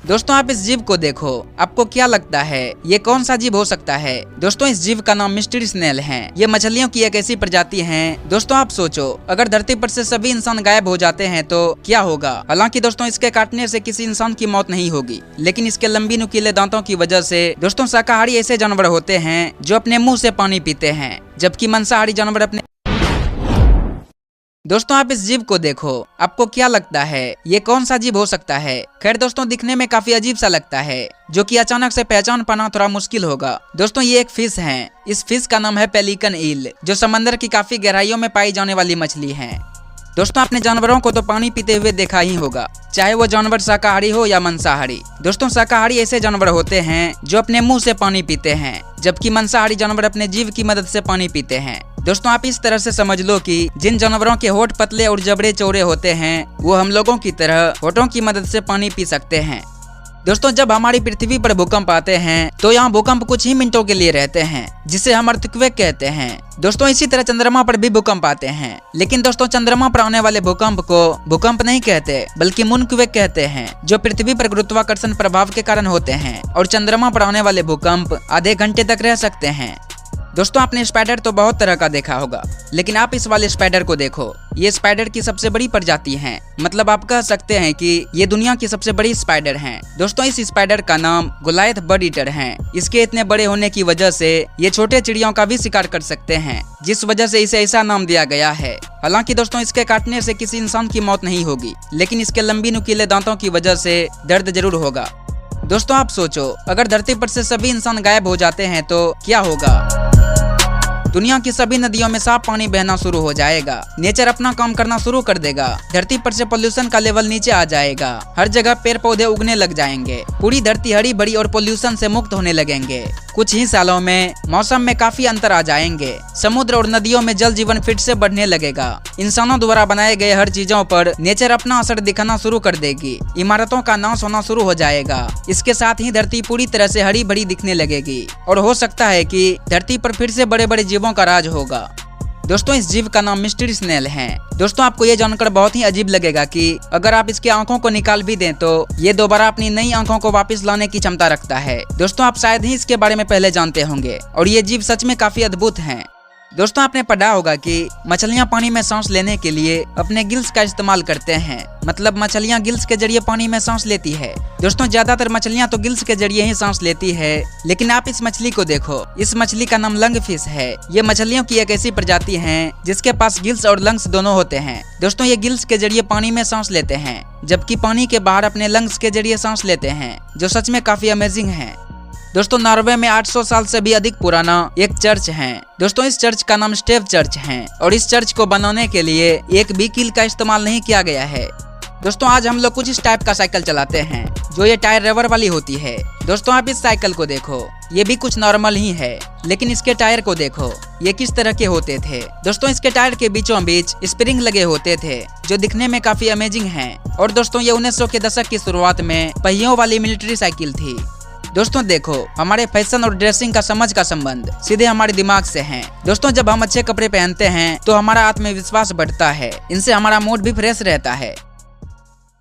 दोस्तों आप इस जीव को देखो, आपको क्या लगता है ये कौन सा जीव हो सकता है? दोस्तों इस जीव का नाम मिस्ट्री स्नेल है। ये मछलियों की एक ऐसी प्रजाति है। दोस्तों आप सोचो, अगर धरती पर से सभी इंसान गायब हो जाते हैं तो क्या होगा? हालांकि दोस्तों इसके काटने से किसी इंसान की मौत नहीं होगी, लेकिन इसके लंबी नुकीले दांतों की वजह से दोस्तों शाकाहारी ऐसे जानवर होते हैं जो अपने मुँह से पानी पीते हैं, जबकि मांसाहारी जानवर अपने। दोस्तों आप इस जीव को देखो, आपको क्या लगता है ये कौन सा जीव हो सकता है? खैर दोस्तों दिखने में काफी अजीब सा लगता है, जो कि अचानक से पहचान पाना थोड़ा मुश्किल होगा। दोस्तों ये एक फिश है। इस फिश का नाम है पेलिकन ईल, जो समंदर की काफी गहराइयों में पाई जाने वाली मछली है। दोस्तों आपने जानवरों को तो पानी पीते हुए देखा ही होगा, चाहे वो जानवर शाकाहारी हो या मांसाहारी। दोस्तों शाकाहारी ऐसे जानवर होते हैं जो अपने मुंह से पानी पीते हैं, जबकि मांसाहारी जानवर अपने जीभ की मदद से पानी पीते हैं। दोस्तों आप इस तरह से समझ लो कि जिन जानवरों के होठ पतले और जबड़े चौड़े होते हैं, वो हम लोगों की तरह होठों की मदद से पानी पी सकते हैं। दोस्तों जब हमारी पृथ्वी पर भूकंप आते हैं तो यहाँ भूकंप कुछ ही मिनटों के लिए रहते हैं, जिसे हम अर्थक्वेक कहते हैं। दोस्तों इसी तरह चंद्रमा पर भी भूकंप आते हैं, लेकिन दोस्तों चंद्रमा पर आने वाले भूकंप को भूकंप नहीं कहते, बल्कि मूनक्वेक कहते हैं, जो पृथ्वी पर गुरुत्वाकर्षण प्रभाव के कारण होते हैं। और चंद्रमा पर आने वाले भूकंप आधे घंटे तक रह सकते हैं। दोस्तों आपने स्पाइडर तो बहुत तरह का देखा होगा, लेकिन आप इस वाले स्पाइडर को देखो। ये स्पाइडर की सबसे बड़ी प्रजाति है, मतलब आप कह सकते हैं कि ये दुनिया की सबसे बड़ी स्पाइडर हैं। दोस्तों इस स्पाइडर का नाम गोलायथ बर्ड ईटर है। इसके इतने बड़े होने की वजह से ये छोटे चिड़ियों का भी शिकार कर सकते हैं, जिस वजह से इसे ऐसा नाम दिया गया है। हालांकि दोस्तों इसके काटने से किसी इंसान की मौत नहीं होगी, लेकिन इसके लंबी नुकीले दांतों की वजह से दर्द जरूर होगा। दोस्तों आप सोचो, अगर धरती पर से सभी इंसान गायब हो जाते हैं तो क्या होगा? दुनिया की सभी नदियों में साफ पानी बहना शुरू हो जाएगा। नेचर अपना काम करना शुरू कर देगा। धरती पर से पोल्यूशन का लेवल नीचे आ जाएगा। हर जगह पेड़ पौधे उगने लग जाएंगे। पूरी धरती हरी भरी और पोल्यूशन से मुक्त होने लगेंगे। कुछ ही सालों में मौसम में काफी अंतर आ जाएंगे। समुद्र और नदियों में जल जीवन फिर से बढ़ने लगेगा। इंसानों द्वारा बनाए गए हर चीजों पर नेचर अपना असर दिखाना शुरू कर देगी। इमारतों का नाश होना शुरू हो जाएगा। इसके साथ ही धरती पूरी तरह से हरी भरी दिखने लगेगी, और हो सकता है कि धरती पर फिर से बड़े बड़े जीवों का राज होगा। दोस्तों इस जीव का नाम मिस्ट्री स्नेल है। दोस्तों आपको ये जानकर बहुत ही अजीब लगेगा कि अगर आप इसकी आंखों को निकाल भी दें तो ये दोबारा अपनी नई आंखों को वापस लाने की क्षमता रखता है। दोस्तों आप शायद ही इसके बारे में पहले जानते होंगे, और ये जीव सच में काफी अद्भुत है। दोस्तों आपने पढ़ा होगा कि मछलियां पानी में सांस लेने के लिए अपने गिल्स का इस्तेमाल करते हैं, मतलब मछलियां गिल्स के जरिए पानी में सांस लेती है। दोस्तों ज्यादातर मछलियां तो गिल्स के जरिए ही सांस लेती है, लेकिन आप इस मछली को देखो। इस मछली का नाम लंग फिश है। ये मछलियों की एक ऐसी प्रजाति है जिसके पास गिल्स और लंग्स दोनों होते हैं। दोस्तों ये गिल्स के जरिए पानी में सांस लेते हैं, जबकि पानी के बाहर अपने लंग्स के जरिए सांस लेते हैं, जो सच में काफी अमेजिंग है। दोस्तों नॉर्वे में 800 साल से भी अधिक पुराना एक चर्च है। दोस्तों इस चर्च का नाम स्टेव चर्च है, और इस चर्च को बनाने के लिए एक भी कील का इस्तेमाल नहीं किया गया है। दोस्तों आज हम लोग कुछ इस टाइप का साइकिल चलाते हैं, जो ये टायर रबर वाली होती है। दोस्तों आप इस साइकिल को देखो, ये भी कुछ नॉर्मल ही है, लेकिन इसके टायर को देखो, ये किस तरह के होते थे। दोस्तों इसके टायर के बीचों बीच स्प्रिंग लगे होते थे, जो दिखने में काफी अमेजिंग है। और दोस्तों ये 1900 के दशक की शुरुआत में पहियों वाली मिलिट्री साइकिल थी। दोस्तों देखो, हमारे फैशन और ड्रेसिंग का समझ का संबंध सीधे हमारे दिमाग से है। दोस्तों जब हम अच्छे कपड़े पहनते हैं तो हमारा आत्मविश्वास बढ़ता है। इनसे हमारा मूड भी फ्रेश रहता है।